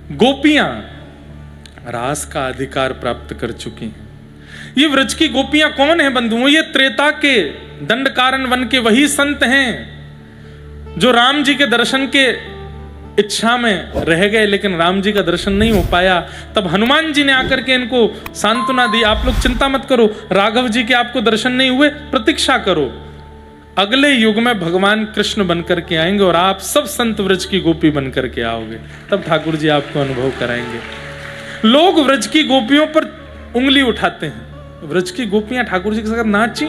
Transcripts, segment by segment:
गोपियां रास का अधिकार प्राप्त कर चुकी हैं। ये व्रज की गोपियां कौन है बंधुओं? ये त्रेता के दंडकारण्य वन के वही संत हैं जो राम जी के दर्शन के इच्छा में रह गए, लेकिन राम जी का दर्शन नहीं हो पाया। तब हनुमान जी ने आकर के इनको सांत्वना दी, आप लोग चिंता मत करो, राघव जी के आपको दर्शन नहीं हुए, प्रतीक्षा करो, अगले युग में भगवान कृष्ण बनकर के आएंगे और आप सब संत व्रज की गोपी बनकर के आओगे, तब ठाकुर जी आपको अनुभव कराएंगे। लोग व्रज की गोपियों पर उंगली उठाते हैं। व्रज की गोपियां ठाकुर जी के साथ नाची,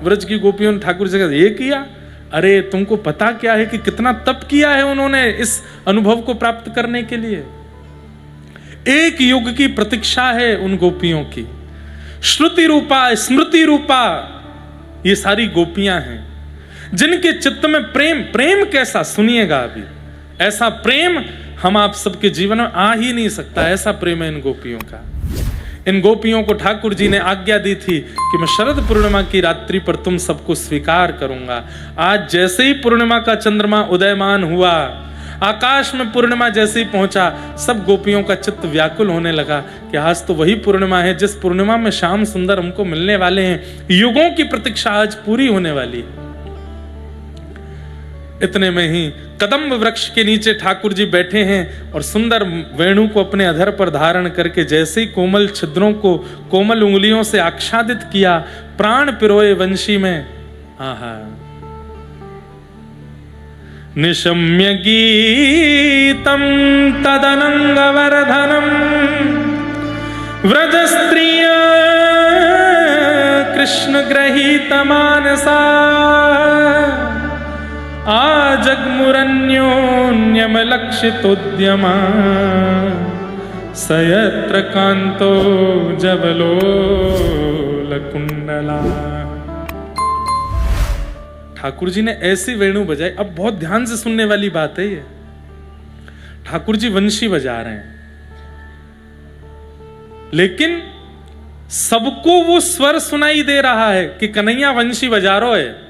व्रज की गोपियों ने ठाकुर जी के साथ ये किया। अरे तुमको पता क्या है कि कितना तप किया है उन्होंने इस अनुभव को प्राप्त करने के लिए। एक युग की प्रतीक्षा है उन गोपियों की। श्रुति रूपा स्मृति रूपा ये सारी गोपियां हैं जिनके चित्त में प्रेम, प्रेम कैसा सुनिएगा अभी, ऐसा प्रेम हम आप सबके जीवन में आ ही नहीं सकता, ऐसा प्रेम है इन गोपियों का। इन गोपियों को ठाकुर जी ने आज्ञा दी थी कि मैं शरद पूर्णिमा की रात्रि पर तुम सबको स्वीकार करूंगा। आज जैसे ही पूर्णिमा का चंद्रमा उदयमान हुआ, आकाश में पूर्णिमा जैसे ही पहुंचा, सब गोपियों का चित्त व्याकुल होने लगा कि आज तो वही पूर्णिमा है जिस पूर्णिमा में श्याम सुंदर हमको मिलने वाले हैं। युगों की प्रतीक्षा आज पूरी होने वाली है। इतने में ही कदम्ब वृक्ष के नीचे ठाकुर जी बैठे हैं और सुंदर वेणु को अपने अधर पर धारण करके जैसे ही कोमल छिद्रों को कोमल उंगलियों से आच्छादित किया, प्राण पिरोए वंशी में। आहा, निशम्य गीतम तदनंगवर्धनम व्रज स्त्रिया कृष्ण गृहीत मानसा आजग्मुरन्योन्यमलक्षितोद्यमा सयत्र कांतो जबलोलकुंडला। ठाकुर जी ने ऐसी वेणु बजाई। अब बहुत ध्यान से सुनने वाली बात है ये। ठाकुर जी वंशी बजा रहे हैं, लेकिन सबको वो स्वर सुनाई दे रहा है कि कन्हैया वंशी बजा रहा है,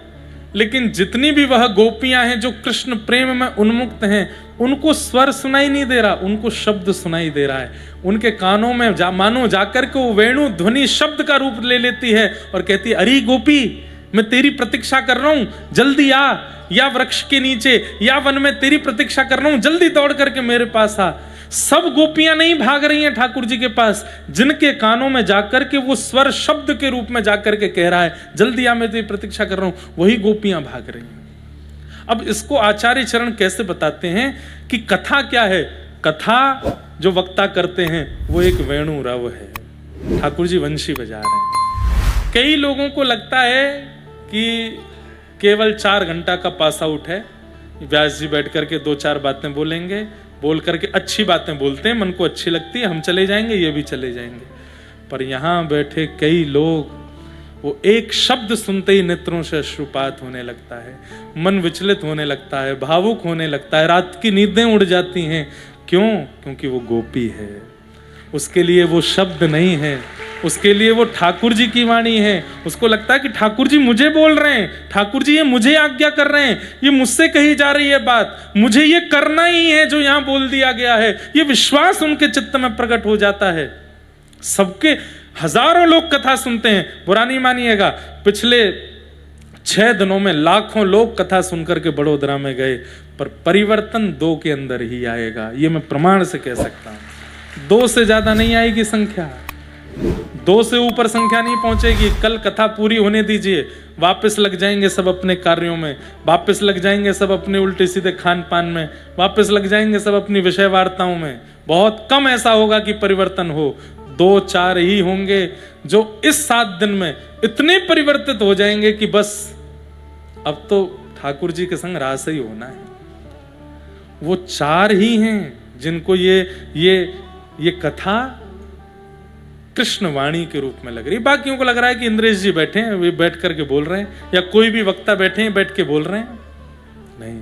लेकिन जितनी भी वह गोपियां हैं जो कृष्ण प्रेम में उन्मुक्त हैं, उनको स्वर सुनाई नहीं दे रहा, उनको शब्द सुनाई दे रहा है। उनके कानों में मानो जाकर के वो वेणु ध्वनि शब्द का रूप ले लेती है और कहती है, अरे गोपी, मैं तेरी प्रतीक्षा कर रहा हूं, जल्दी आ, या वृक्ष के नीचे या वन में तेरी प्रतीक्षा कर रहा हूं, जल्दी दौड़ करके मेरे पास आ। सब गोपियां नहीं भाग रही हैं ठाकुर जी के पास, जिनके कानों में जाकर के वो स्वर शब्द के रूप में जाकर के कह रहा है, जल्दी आ, मैं तेरी प्रतीक्षा कर रहा हूं, वही गोपियां भाग रही हैं। अब इसको आचार्य चरण कैसे बताते हैं कि कथा क्या है? कथा जो वक्ता करते हैं वो एक वेणु रव है। ठाकुर जी वंशी बजा रहे हैं। कई लोगों को लगता है कि केवल 4 घंटा का पास आउट है, व्यास जी बैठ करके 2-4 बातें बोलेंगे, बोल करके अच्छी बातें बोलते हैं, मन को अच्छी लगती है, हम चले जाएंगे, ये भी चले जाएंगे। पर यहां बैठे कई लोग, वो एक शब्द सुनते ही नेत्रों से अश्रुपात होने लगता है, मन विचलित होने लगता है, भावुक होने लगता है, रात की नींदें उड़ जाती हैं। क्यों? क्योंकि वो गोपी है। उसके लिए वो शब्द नहीं है, उसके लिए वो ठाकुर जी की वाणी है। उसको लगता है कि ठाकुर जी मुझे बोल रहे हैं, ठाकुर जी ये मुझे आज्ञा कर रहे हैं, ये मुझसे कही जा रही है बात, मुझे ये करना ही है जो यहां बोल दिया गया है। ये विश्वास उनके चित्त में प्रकट हो जाता है। सबके हजारों लोग कथा सुनते हैं, बुरा नहीं मानिएगा, पिछले 6 दिनों में लाखों लोग कथा सुनकर के बड़ोदरा में गए, पर परिवर्तन 2 के अंदर ही आएगा, ये मैं प्रमाण से कह सकता हूं। 2 से ज्यादा नहीं आएगी संख्या, 2 से ऊपर संख्या नहीं पहुंचेगी। कल कथा पूरी होने दीजिए, वापस लग जाएंगे सब अपने कार्यों में, वापस लग जाएंगे सब अपने उल्टे सीधे खान पान में, वापस लग जाएंगे सब अपनी विषय वार्ताओं में। बहुत कम ऐसा होगा कि परिवर्तन हो, 2-4 ही होंगे जो इस 7 दिन में इतने परिवर्तित हो जाएंगे कि बस अब तो ठाकुर जी के संग रास ही होना है। वो 4 ही हैं जिनको ये कथा कृष्ण वाणी के रूप में लग रही। बाकियों को लग रहा है कि इंद्रेश जी बैठे हैं, वे बैठ करके बोल रहे हैं, या कोई भी वक्ता बैठे हैं बैठ के बोल रहे हैं। नहीं,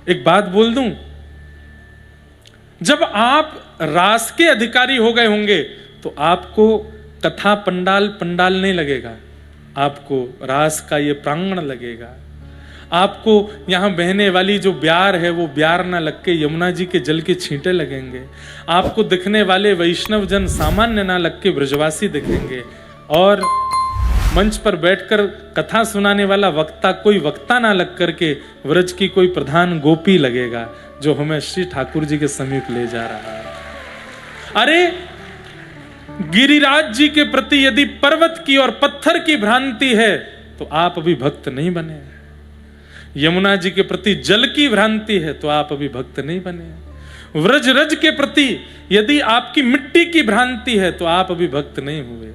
एक बात बोल दूं, जब आप रास के अधिकारी हो गए होंगे तो आपको कथा पंडाल नहीं लगेगा, आपको रास का ये प्रांगण लगेगा। आपको यहाँ बहने वाली जो ब्यार है वो ब्यार ना लग के यमुना जी के जल के छींटे लगेंगे। आपको दिखने वाले वैष्णव जन सामान्य ना लग के ब्रजवासी दिखेंगे। और मंच पर बैठकर कथा सुनाने वाला वक्ता कोई वक्ता ना लग करके व्रज की कोई प्रधान गोपी लगेगा जो हमें श्री ठाकुर जी के समीप ले जा रहा है। अरे गिरिराज जी के प्रति यदि पर्वत की और पत्थर की भ्रांति है तो आप अभी भक्त नहीं बने। यमुना जी के प्रति जल की भ्रांति है तो आप अभी भक्त नहीं बने। व्रज रज के प्रति यदि आपकी मिट्टी की भ्रांति है तो आप अभी भक्त नहीं हुए।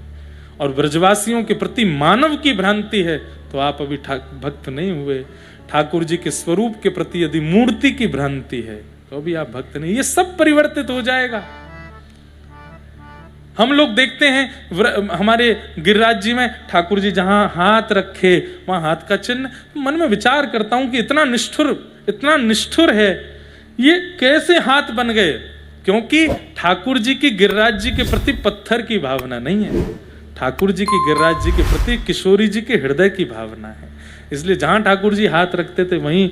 और ब्रजवासियों के प्रति मानव की भ्रांति है तो आप अभी भक्त नहीं हुए। ठाकुर जी के स्वरूप के प्रति यदि मूर्ति की भ्रांति है तो अभी आप भक्त नहीं। ये सब परिवर्तित हो जाएगा। हम लोग देखते हैं हमारे गिरिराज जी में ठाकुर जी जहां हाथ रखे वहां हाथ का चिन्ह, मन में विचार करता हूं कि इतना निष्ठुर है, ये कैसे हाथ बन गए? क्योंकि ठाकुर जी की गिरिराज जी के प्रति पत्थर की भावना नहीं है। ठाकुर जी की गिरिराज जी के प्रति किशोरी जी के हृदय की भावना है। इसलिए जहां ठाकुर जी हाथ रखते थे वहीं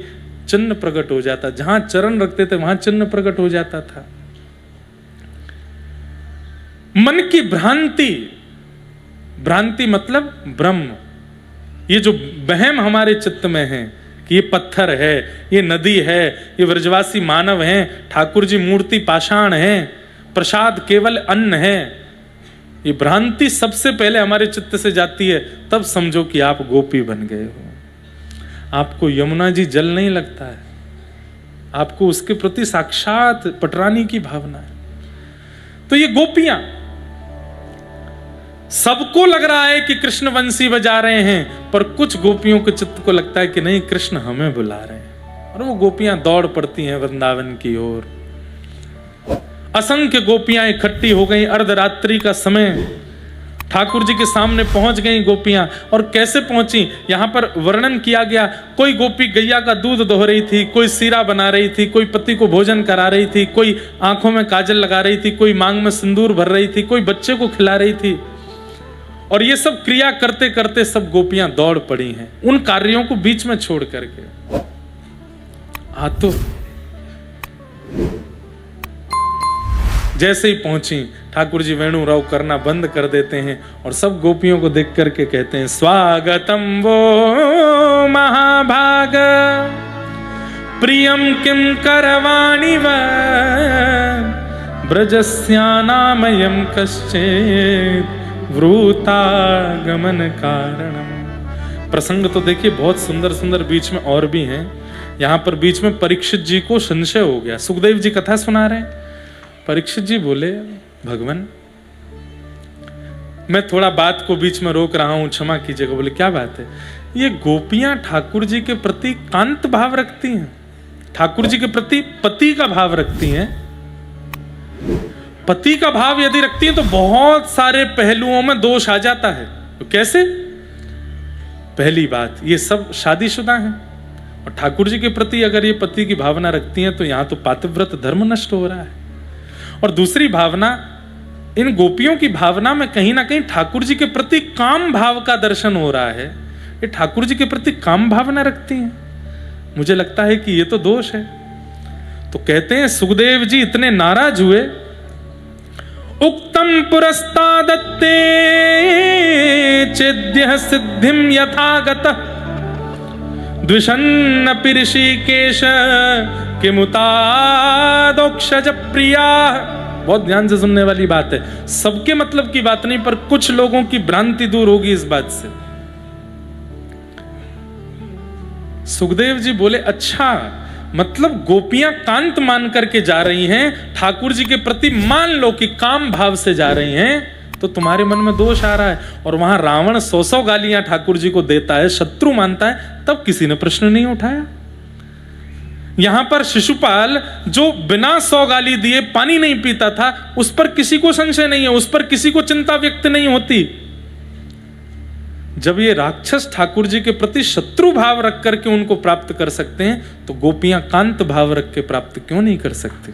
चिन्ह प्रकट हो जाता, जहां चरण रखते थे वहां चिन्ह प्रकट हो जाता था। मन की भ्रांति मतलब ब्रह्म। ये जो वहम हमारे चित्त में है कि ये पत्थर है, ये नदी है, ये ब्रजवासी मानव हैं, ठाकुर जी मूर्ति पाषाण है, प्रसाद केवल अन्न है, ये भ्रांति सबसे पहले हमारे चित्त से जाती है। तब समझो कि आप गोपी बन गए हो। आपको यमुना जी जल नहीं लगता है, आपको उसके प्रति साक्षात पटरानी की भावना है। तो ये गोपियां, सबको लग रहा है कि कृष्ण बंसी बजा रहे हैं, पर कुछ गोपियों के चित्त को लगता है कि नहीं, कृष्ण हमें बुला रहे हैं। और वो गोपियां दौड़ पड़ती हैं वृंदावन की ओर। असंख्य गोपियां इकट्ठी हो गई। अर्धरात्रि का समय, ठाकुर जी के सामने पहुंच गई गोपियां। और कैसे पहुंची यहां पर वर्णन किया गया। कोई गोपी गैया का दूध दोह रही थी, कोई सीरा बना रही थी, कोई पति को भोजन करा रही थी, कोई आंखों में काजल लगा रही थी, कोई मांग में सिंदूर भर रही थी, कोई बच्चे को खिला रही थी। और ये सब क्रिया करते करते सब गोपियां दौड़ पड़ी हैं उन कार्यों को बीच में छोड़ करके। तो जैसे ही पहुंची ठाकुर जी वेणु राव करना बंद कर देते हैं और सब गोपियों को देख करके कहते हैं, स्वागतम वो महाभाग प्रियम किम करवाणि व ब्रजस्यानामयम कश्चित् वृतागमन कारणम। प्रसंग तो देखिए बहुत सुंदर सुंदर बीच में और भी हैं। यहां पर बीच में परीक्षित जी को संशय हो गया। सुखदेव जी कथा सुना रहे हैं। परीक्षित जी बोले, भगवान मैं थोड़ा बात को बीच में रोक रहा हूं, क्षमा कीजिएगा। बोले क्या बात है? ये गोपियां ठाकुर जी के प्रति कांत भाव रखती हैं, ठाकुर जी के प्रति पति का भाव रखती हैं। पति का भाव यदि रखती हैं तो बहुत सारे पहलुओं में दोष आ जाता है। तो कैसे? पहली बात, ये सब शादीशुदा हैं और ठाकुर जी के प्रति अगर ये पति की भावना रखती हैं तो यहां तो पातिव्रत धर्म नष्ट हो रहा है। और दूसरी भावना, इन गोपियों की भावना में कहीं ना कहीं ठाकुर जी के प्रति काम भाव का दर्शन हो रहा है। ये ठाकुर जी के प्रति काम भावना रखती हैं। मुझे लगता है कि ये तो दोष है। तो कहते हैं सुखदेव जी इतने नाराज हुए। उक्तम पुरस्तादत्ते चेद्यः सिद्धिं यथागतः द्विषन्नपि ऋषिकेश किमुतादोक्षज प्रिया। बहुत ध्यान से सुनने वाली बात है। सबके मतलब की बात नहीं, पर कुछ लोगों की भ्रांति दूर होगी इस बात से। सुखदेव जी बोले, अच्छा मतलब गोपियां कांत मान करके जा रही हैं, ठाकुर जी के प्रति मान लो कि काम भाव से जा रही हैं, तो तुम्हारे मन में दोष आ रहा है। और वहां रावण 100 गालियां ठाकुर जी को देता है, शत्रु मानता है, तब किसी ने प्रश्न नहीं उठाया। यहां पर शिशुपाल जो बिना 100 गाली दिए पानी नहीं पीता था, उस पर किसी को संशय नहीं है, उस पर किसी को चिंता व्यक्त नहीं होती। जब ये राक्षस ठाकुर जी के प्रति शत्रु भाव रख करके उनको प्राप्त कर सकते हैं, तो गोपियां कांत भाव रख के प्राप्त क्यों नहीं कर सकते?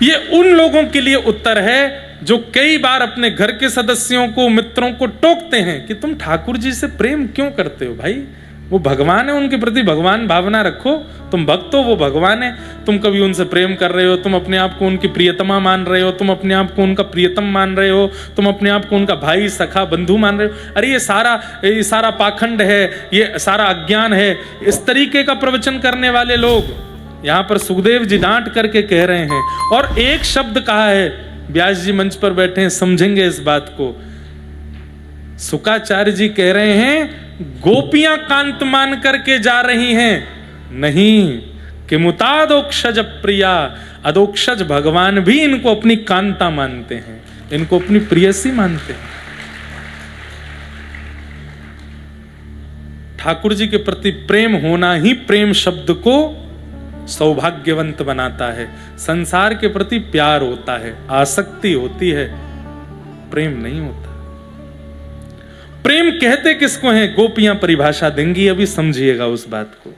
ये उन लोगों के लिए उत्तर है जो कई बार अपने घर के सदस्यों को, मित्रों को टोकते हैं कि तुम ठाकुर जी से प्रेम क्यों करते हो भाई? वो भगवान है, उनके प्रति भगवान भावना रखो। तुम भक्त हो, वो भगवान है। तुम कभी उनसे प्रेम कर रहे हो, तुम अपने आप को उनकी प्रियतमा मान रहे हो, तुम अपने आप को उनका प्रियतम मान रहे हो, तुम अपने आप को उनका भाई सखा बंधु मान रहे हो। अरे ये सारा पाखंड है, ये सारा अज्ञान है। इस तरीके का प्रवचन करने वाले लोग यहाँ पर सुखदेव जी डांट करके कह रहे हैं। और एक शब्द कहा है, व्यास जी मंच पर बैठे हैं, समझेंगे इस बात को। शुकाचार्य जी कह रहे हैं गोपियां कांत मान करके जा रही हैं, नहीं कि मुतादोक्षज प्रिया, अदोक्षज भगवान भी इनको अपनी कांता मानते हैं, इनको अपनी प्रियसी मानते हैं। ठाकुर जी के प्रति प्रेम होना ही प्रेम शब्द को सौभाग्यवंत बनाता है। संसार के प्रति प्यार होता है, आसक्ति होती है, प्रेम नहीं होता। प्रेम कहते किसको हैं, गोपियां परिभाषा देंगी, अभी समझिएगा उस बात को।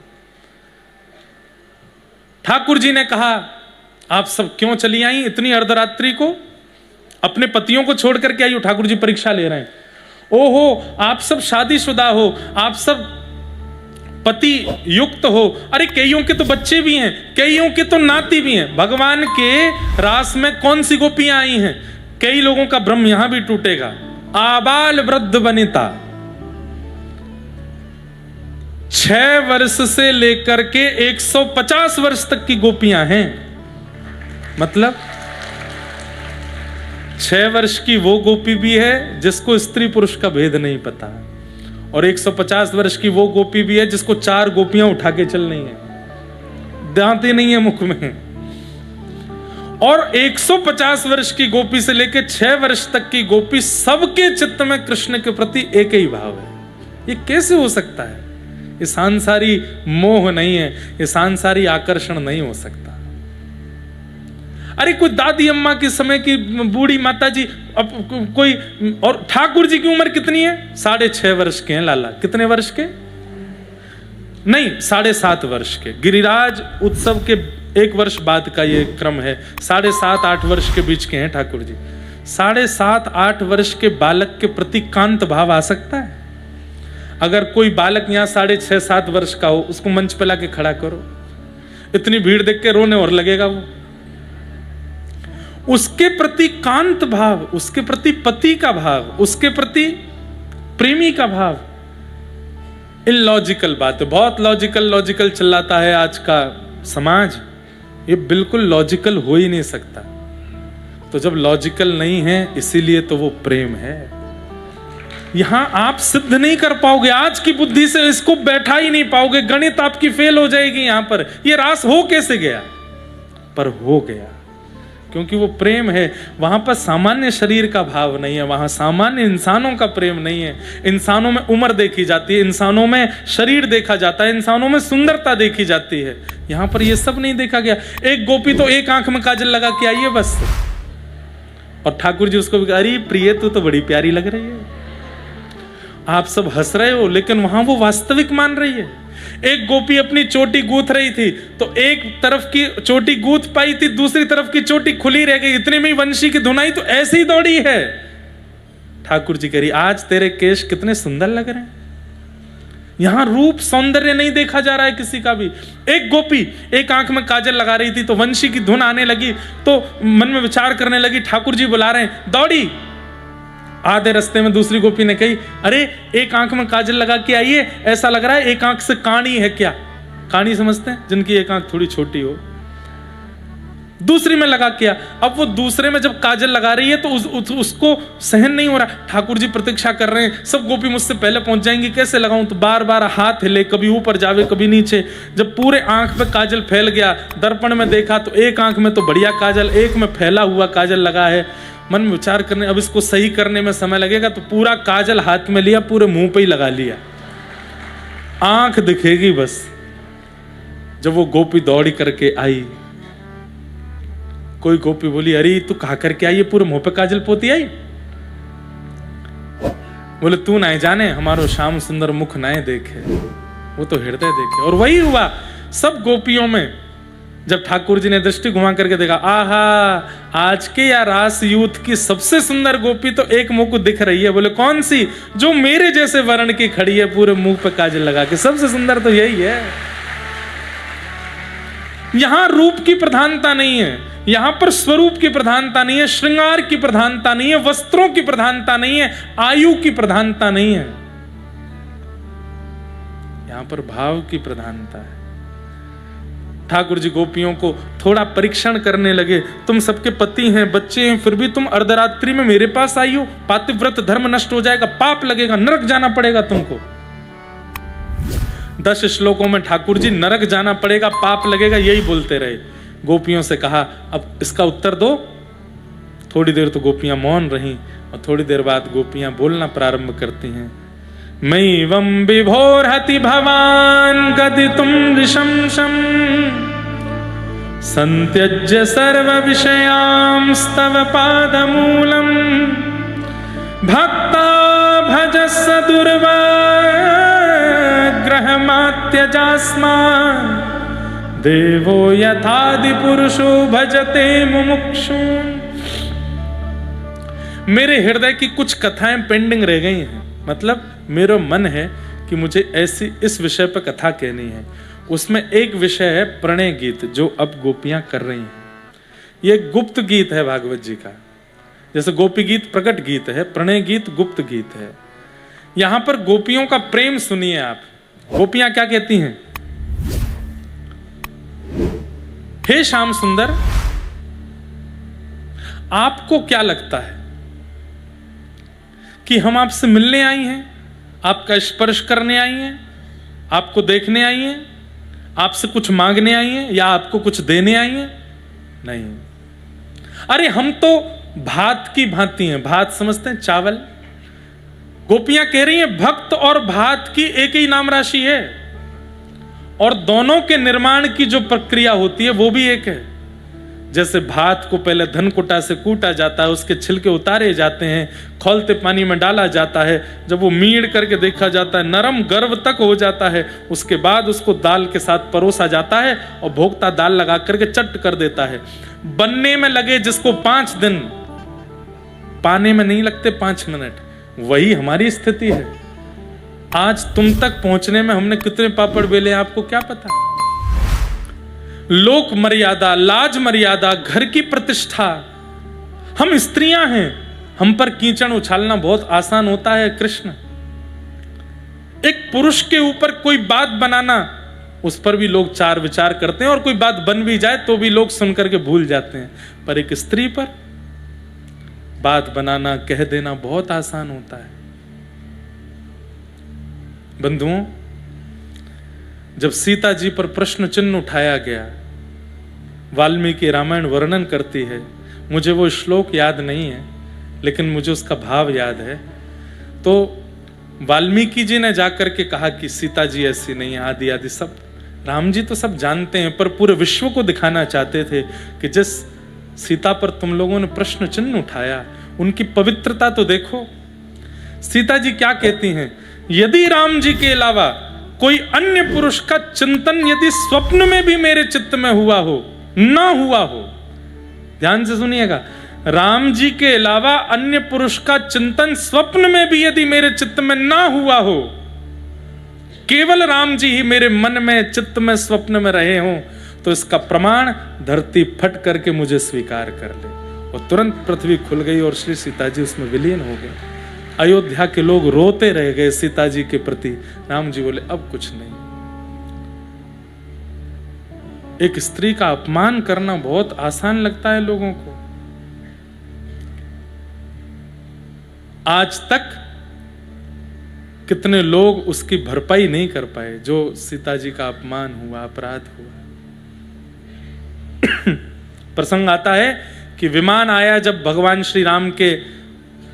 ठाकुर जी ने कहा आप सब क्यों चली आई इतनी अर्धरात्रि को, अपने पतियों को छोड़ करके आई हो। ठाकुर जी परीक्षा ले रहे हैं। ओहो आप सब शादीशुदा हो, आप सब पति युक्त हो। अरे कईयों के तो बच्चे भी हैं, कईयों के तो नाती भी हैं। भगवान के रास में कौन सी गोपियां आई हैं। कई लोगों का भ्रम यहां भी टूटेगा। आबाल वृद्ध वनिता, 6 वर्ष से लेकर के 150 वर्ष तक की गोपियां हैं। मतलब 6 वर्ष की वो गोपी भी है जिसको स्त्री पुरुष का भेद नहीं पता, और 150 वर्ष की वो गोपी भी है जिसको 4 गोपियां उठा के चल रही है, दांतें नहीं है मुख में। और 150 वर्ष की गोपी से लेकर 6 वर्ष तक की गोपी, सबके चित्त में कृष्ण के प्रति एक ही भाव है। ये कैसे हो सकता है? ये सांसारी मोह नहीं है, ये सांसारी आकर्षण नहीं हो सकता। अरे कोई दादी अम्मा के समय की बूढ़ी माता जी, अब कोई, और ठाकुर जी की उम्र कितनी है? 6.5 वर्ष के हैं लाला। कितने वर्ष के? नहीं, 7.5 वर्ष के। गिरिराज उत्सव के 1 वर्ष बाद का ये क्रम है। 7.5-8 वर्ष के बीच के हैं ठाकुर जी। 7.5-8 वर्ष के बालक के प्रति कांत भाव आ सकता है? अगर कोई बालक यहाँ 6.5-7 वर्ष का हो, उसको मंच पे लाके खड़ा करो, इतनी भीड़ देख के रोने और लगेगा वो। उसके प्रति कांत भाव, उसके प्रति पति का भाव, उसके प्रति प्रेमी का भाव, इलॉजिकल बात है। बहुत लॉजिकल चिल्लाता है आज का समाज। ये बिल्कुल लॉजिकल हो ही नहीं सकता। तो जब लॉजिकल नहीं है, इसीलिए तो वो प्रेम है। यहां आप सिद्ध नहीं कर पाओगे, आज की बुद्धि से इसको बैठा ही नहीं पाओगे। गणित आपकी फेल हो जाएगी यहां पर। ये रास हो कैसे गया? पर हो गया क्योंकि वो प्रेम है। वहां पर सामान्य शरीर का भाव नहीं है, वहां सामान्य इंसानों का प्रेम नहीं है। इंसानों में उम्र देखी जाती है, इंसानों में शरीर देखा जाता है, इंसानों में सुंदरता देखी जाती है। यहां पर ये सब नहीं देखा गया। एक गोपी तो एक आंख में काजल लगा के आई है बस, और ठाकुर जी उसको भी, अरे प्रिय तू तो बड़ी प्यारी लग रही है। आप सब हंस रहे हो, लेकिन वहां वो वास्तविक मान रही है। एक गोपी अपनी चोटी गूंथ रही थी, तो एक तरफ की चोटी गूंथ पाई थी, दूसरी तरफ की चोटी खुली रह गई। इतने में वंशी की धुनाई तो ऐसे ही दौड़ी है। ठाकुर जी कह रही, आज तेरे केश कितने सुंदर लग रहे हैं। यहां रूप सौंदर्य नहीं देखा जा रहा है किसी का भी। एक गोपी एक आंख में काजल लगा रही थी, तो वंशी की धुन आने लगी, तो मन में विचार करने लगी, ठाकुर जी बुला रहे हैं, दौड़ी। आधे रास्ते में दूसरी गोपी ने कही, अरे एक आंख में काजल लगा के आइए, ऐसा लग रहा है एक आंख से काणी है क्या। काणी समझते हैं, जिनकी एक आंख थोड़ी छोटी हो। दूसरी में लगा किया। अब वो दूसरे में जब काजल लगा रही है तो उसको सहन नहीं हो रहा। ठाकुर जी प्रतीक्षा कर रहे हैं, सब गोपी मुझसे पहले पहुंच जाएंगी, कैसे लगाऊं। तो बार बार हाथ हिले, कभी ऊपर जावे कभी नीचे। जब पूरे आंख पे काजल फैल गया, दर्पण में देखा तो एक आंख में तो बढ़िया काजल, एक में फैला हुआ काजल लगा है। मन में विचार करने, अब इसको सही करने में समय लगेगा, तो पूरा काजल हाथ में लिया, पूरे मुंह पे ही लगा लिया, आंख दिखेगी बस। जब वो गोपी दौड़ी करके आई, कोई गोपी बोली, अरे तू कहा करके आई, पूरे मुंह पे काजल पोती आई। बोले, तू ना जाने, हमारो श्याम सुंदर मुख ना देखे, वो तो हृदय देखे। और वही हुआ, सब गोपियों में जब ठाकुर जी ने दृष्टि घुमा करके देखा, आहा, आज के या रास यूथ की सबसे सुंदर गोपी तो एक मुंह को दिख रही है। बोले कौन सी? जो मेरे जैसे वर्ण की खड़ी है, पूरे मुंह पे काजल लगा के, सबसे सुंदर तो यही है। यहां रूप की प्रधानता नहीं है, यहां पर स्वरूप की प्रधानता नहीं है, श्रृंगार की प्रधानता नहीं है, वस्त्रों की प्रधानता नहीं है, आयु की प्रधानता नहीं है, यहां पर भाव की प्रधानता है। ठाकुर जी गोपियों को थोड़ा परीक्षण करने लगे। तुम सबके पति हैं, बच्चे हैं, फिर भी तुम अर्धरात्रि में मेरे पास आई हो। पातिव्रत धर्म नष्ट हो जाएगा, पाप लगेगा, नरक जाना पड़ेगा तुमको। 10 श्लोकों में ठाकुर जी नरक जाना पड़ेगा, पाप लगेगा, यही बोलते रहे। गोपियों से कहा अब इसका उत्तर दो। थोड़ी देर तो गोपियां मौन रहीं और थोड़ी देर बाद गोपियां बोलना प्रारंभ करती हैं। मैवं विभोरहति भवान गदितुं नृशंसं संत्यज्य सर्व विषयांस्तव पादमूलम् भक्ता भजस्स दुर्वाग्रहमात्यजास्मान् देवो यथादि पुरुषो भजते मुमुक्षुन्। मेरे हृदय की कुछ कथाएं पेंडिंग रह गई हैं, मतलब मेरा मन है कि मुझे ऐसी इस विषय पर कथा कहनी है। उसमें एक विषय है प्रणय गीत, जो अब गोपियां कर रही हैं। यह गुप्त गीत है भागवत जी का। जैसे गोपी गीत प्रकट गीत है, प्रणय गीत गुप्त गीत है। यहां पर गोपियों का प्रेम सुनिए आप। गोपियां क्या कहती हैं? हे श्याम सुंदर, आपको क्या लगता है कि हम आपसे मिलने आई हैं, आपका स्पर्श करने आई हैं, आपको देखने आई हैं, आपसे कुछ मांगने आई हैं, या आपको कुछ देने आई हैं? नहीं। अरे हम तो भात की भांति हैं। भात समझते हैं? चावल। गोपियां कह रही हैं भक्त और भात की एक ही नाम राशि है, और दोनों के निर्माण की जो प्रक्रिया होती है वो भी एक है। जैसे भात को पहले धनकुटा से कूटा जाता है, उसके छिलके उतारे जाते हैं, खौलते पानी में डाला जाता है, जब वो मीड़ करके देखा जाता है, नरम गर्व तक हो जाता है, उसके बाद उसको दाल के साथ परोसा जाता है और भोक्ता दाल लगा करके चट कर देता है। बनने में लगे जिसको 5 दिन, पाने में नहीं लगते 5 मिनट। वही हमारी स्थिति है। आज तुम तक पहुंचने में हमने कितने पापड़ बेले आपको क्या पता। लोक मर्यादा, लाज मर्यादा, घर की प्रतिष्ठा। हम स्त्रियां हैं, हम पर कीचड़ उछालना बहुत आसान होता है। कृष्ण, एक पुरुष के ऊपर कोई बात बनाना, उस पर भी लोग 4 विचार करते हैं, और कोई बात बन भी जाए तो भी लोग सुनकर के भूल जाते हैं। पर एक स्त्री पर बात बनाना, कह देना बहुत आसान होता है। बंधुओं, जब सीता जी पर प्रश्न चिन्ह उठाया गया, वाल्मीकि रामायण वर्णन करती है, मुझे वो श्लोक याद नहीं है लेकिन मुझे उसका भाव याद है। तो वाल्मीकि जी ने जाकर के कहा कि सीता जी ऐसी नहीं है, आदि आदि सब। राम जी तो सब जानते हैं, पर पूरे विश्व को दिखाना चाहते थे कि जिस सीता पर तुम लोगों ने प्रश्न चिन्ह उठाया, उनकी पवित्रता तो देखो। सीता जी क्या कहती हैं? यदि राम जी के अलावा कोई अन्य पुरुष का चिंतन यदि स्वप्न में भी मेरे चित्त में हुआ हो, ना हुआ हो, ध्यान से सुनिएगा, राम जी के अलावा अन्य पुरुष का चिंतन स्वप्न में भी यदि मेरे चित्त में ना हुआ हो, केवल राम जी ही मेरे मन में, चित्त में, स्वप्न में रहे हों, तो इसका प्रमाण धरती फट करके मुझे स्वीकार कर ले। और तुरंत पृथ्वी खुल गई और श्री सीता जी उसमें विलीन हो गए। अयोध्या के लोग रोते रह गए सीता जी के प्रति। राम जी बोले अब कुछ नहीं। एक स्त्री का अपमान करना बहुत आसान लगता है लोगों को। आज तक कितने लोग उसकी भरपाई नहीं कर पाए जो सीता जी का अपमान हुआ, अपराध हुआ। प्रसंग आता है कि विमान आया जब भगवान श्री राम के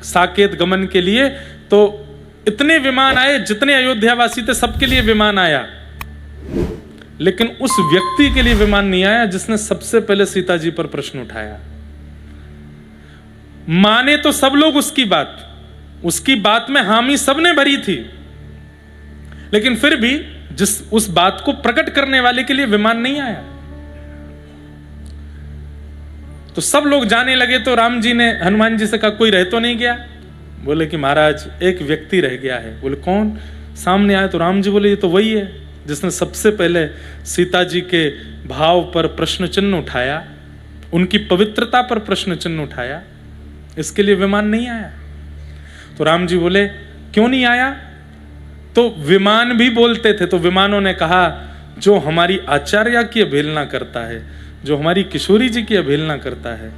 साकेत गमन के लिए, तो इतने विमान आए, जितने अयोध्यावासी थे सबके लिए विमान आया, लेकिन उस व्यक्ति के लिए विमान नहीं आया जिसने सबसे पहले सीता जी पर प्रश्न उठाया। माने तो सब लोग उसकी बात में हामी सबने भरी थी, लेकिन फिर भी उस बात को प्रकट करने वाले के लिए विमान नहीं आया। तो सब लोग जाने लगे, तो राम जी ने हनुमान जी से कहा कोई रह तो नहीं गया? बोले कि महाराज एक व्यक्ति रह गया है। बोले कौन? सामने आए तो राम जी बोले ये तो वही है जिसने सबसे पहले सीता जी के भाव पर प्रश्न चिन्ह उठाया, उनकी पवित्रता पर प्रश्न चिन्ह उठाया, इसके लिए विमान नहीं आया। तो राम जी बोले क्यों नहीं आया? तो विमान भी बोलते थे, तो विमानों ने कहा जो हमारी आचार्य की अवहेलना करता है, जो हमारी किशोरी जी की अवहेलना करता है,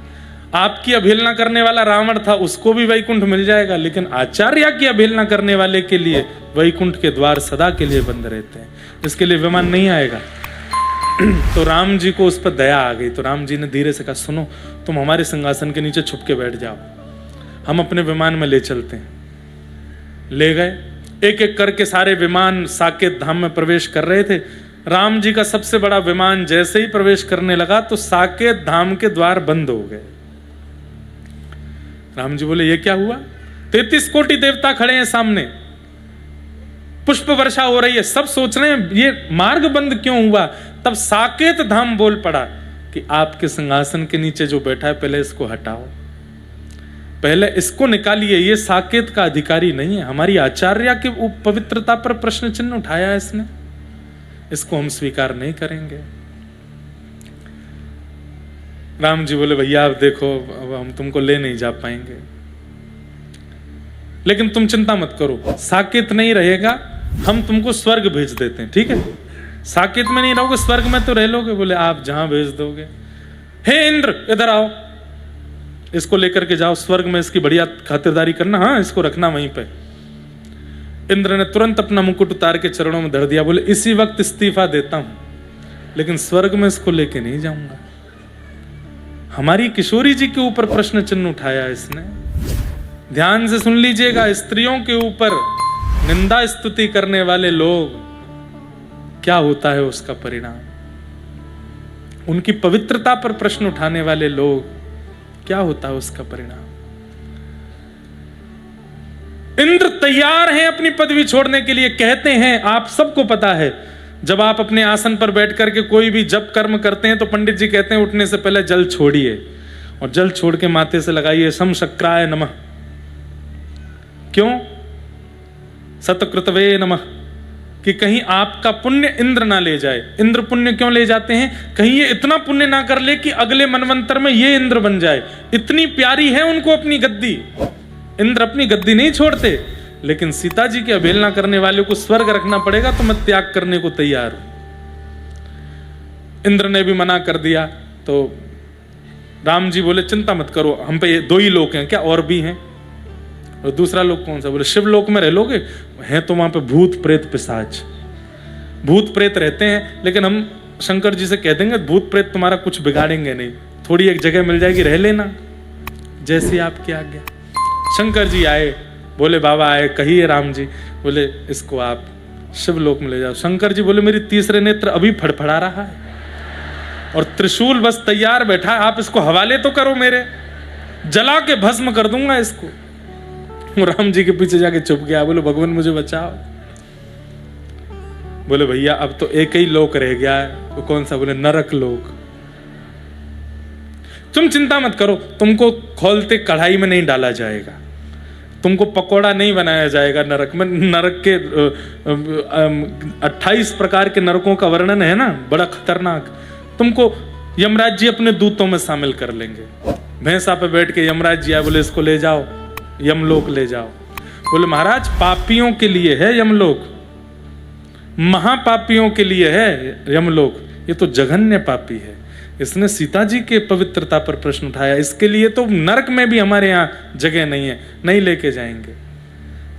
आपकी अवहेलना करने वाला रावण था, उसको भी वैकुंठ मिल जाएगा, लेकिन आचार्य की अवहेलना करने वाले के लिए वैकुंठ के द्वार सदा के लिए बंद रहते हैं, इसके लिए विमान नहीं आएगा। तो राम जी को उस पर दया आ गई, तो राम जी ने धीरे से कहा सुनो, तुम हमारे सिंहासन के नीचे छुप के बैठ जाओ, हम अपने विमान में ले चलते हैं। ले गए, एक एक करके सारे विमान साकेत धाम में प्रवेश कर रहे थे। राम जी का सबसे बड़ा विमान जैसे ही प्रवेश करने लगा तो साकेत धाम के द्वार बंद हो गए। राम जी बोले ये क्या हुआ? 33 कोटि देवता खड़े हैं सामने, पुष्प वर्षा हो रही है, सब सोच रहे हैं ये मार्ग बंद क्यों हुआ। तब साकेत धाम बोल पड़ा कि आपके सिंहासन के नीचे जो बैठा है पहले इसको हटाओ, पहले इसको निकालिए, ये साकेत का अधिकारी नहीं है, हमारी आचार्य की पवित्रता पर प्रश्न चिन्ह उठाया है इसने, इसको हम स्वीकार नहीं करेंगे। राम जी बोले भैया आप देखो, अब हम तुमको ले नहीं जा पाएंगे, लेकिन तुम चिंता मत करो, साकेत नहीं रहेगा, हम तुमको स्वर्ग भेज देते हैं, ठीक है? साकेत में नहीं रहोगे, स्वर्ग में तो रह लोगे। बोले आप जहां भेज दोगे। हे इंद्र इधर आओ, इसको लेकर के जाओ स्वर्ग में, इसकी बढ़िया खातिरदारी करना, हाँ इसको रखना वहीं पे। इंद्र ने तुरंत अपना मुकुट उतार के चरणों में धर दिया, बोले इसी वक्त इस्तीफा देता हूं, लेकिन स्वर्ग में इसको लेके नहीं जाऊंगा। हमारी किशोरी जी के ऊपर प्रश्न चिन्ह उठाया इसने। ध्यान से सुन लीजिएगा, स्त्रियों के ऊपर निंदा स्तुति करने वाले लोग, क्या होता है उसका परिणाम? उनकी पवित्रता पर प्रश्न उठाने वाले लोग, क्या होता है उसका परिणाम? इंद्र तैयार हैं अपनी पदवी छोड़ने के लिए, कहते हैं आप सबको पता है, जब आप अपने आसन पर बैठ करके कोई भी जप कर्म करते हैं तो पंडित जी कहते हैं उठने से पहले जल छोड़िए, और जल छोड़ के माथे से लगाइए सम शक्राय नमः। क्यों? सतकृतवे नमः, कि कहीं आपका पुण्य इंद्र ना ले जाए। इंद्र पुण्य क्यों ले जाते हैं? कहीं ये इतना पुण्य ना कर ले कि अगले मनवंतर में ये इंद्र बन जाए। इतनी प्यारी है उनको अपनी गद्दी। इंद्र अपनी गद्दी नहीं छोड़ते, लेकिन सीता जी की अवहेलना करने वाले को स्वर्ग रखना पड़ेगा तो मैं त्याग करने को तैयार हूं। इंद्र ने भी मना कर दिया, तो राम जी बोले चिंता मत करो, हम पे 2 ही लोग हैं, क्या और भी हैं? और दूसरा लोग कौन सा? बोले शिवलोक में रह लोगे, हैं तो वहां पे भूत प्रेत पिशाच, भूत प्रेत रहते हैं, लेकिन हम शंकर जी से कह देंगे भूत प्रेत तुम्हारा कुछ बिगाड़ेंगे नहीं, थोड़ी एक जगह मिल जाएगी, रह लेना, जैसी आपकी आज्ञा। शंकर जी आए, बोले बाबा आए, कहिए राम जी। बोले इसको आप शिवलोक में ले जाओ। शंकर जी बोले मेरी तीसरे नेत्र अभी फड़फड़ा रहा है और त्रिशूल बस तैयार बैठा है, आप इसको हवाले तो करो, मेरे जला के भस्म कर दूंगा इसको। राम जी के पीछे जाके छुप गया, बोले भगवान मुझे बचाओ। बोले भैया अब तो एक ही लोक रह गया है, वो कौन सा? बोले नरक लोक। तुम चिंता मत करो, तुमको खोलते कढ़ाई में नहीं डाला जाएगा, तुमको पकोड़ा नहीं बनाया जाएगा नरक में। नरक के 28 प्रकार के नरकों का वर्णन है ना, बड़ा खतरनाक। तुमको यमराज जी अपने दूतों में शामिल कर लेंगे। भैंसा पे बैठ के यमराज जी आए, बोले इसको ले जाओ यमलोक ले जाओ। बोले महाराज पापियों के लिए है यमलोक, महापापियों के लिए है यमलोक, ये तो जघन्य पापी है, इसने सीता जी के पवित्रता पर प्रश्न उठाया, इसके लिए तो नरक में भी हमारे यहाँ जगह नहीं है, नहीं लेके जाएंगे।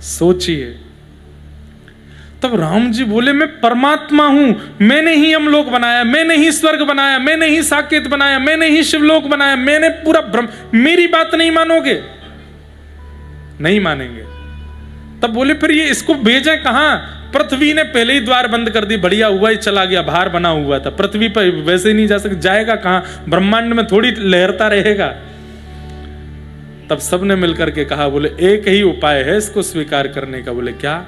सोचिए। तब राम जी बोले मैं परमात्मा हूं, मैंने ही यमलोक बनाया, मैंने ही स्वर्ग बनाया, मैंने ही साकेत बनाया, मैंने ही शिवलोक बनाया, मैंने पूरा ब्रह्म, मेरी बात नहीं मानोगे? नहीं मानेंगे। तब बोले फिर ये इसको भेजें कहां? पृथ्वी ने पहले ही द्वार बंद कर दी, बढ़िया हुआ ही चला गया, बाहर बना हुआ था, पृथ्वी पर वैसे ही नहीं जा सकता, जाएगा कहां? ब्रह्मांड में थोड़ी लहरता रहेगा। तब सबने मिलकर के कहा, बोले एक ही उपाय है इसको स्वीकार करने का। बोले क्या?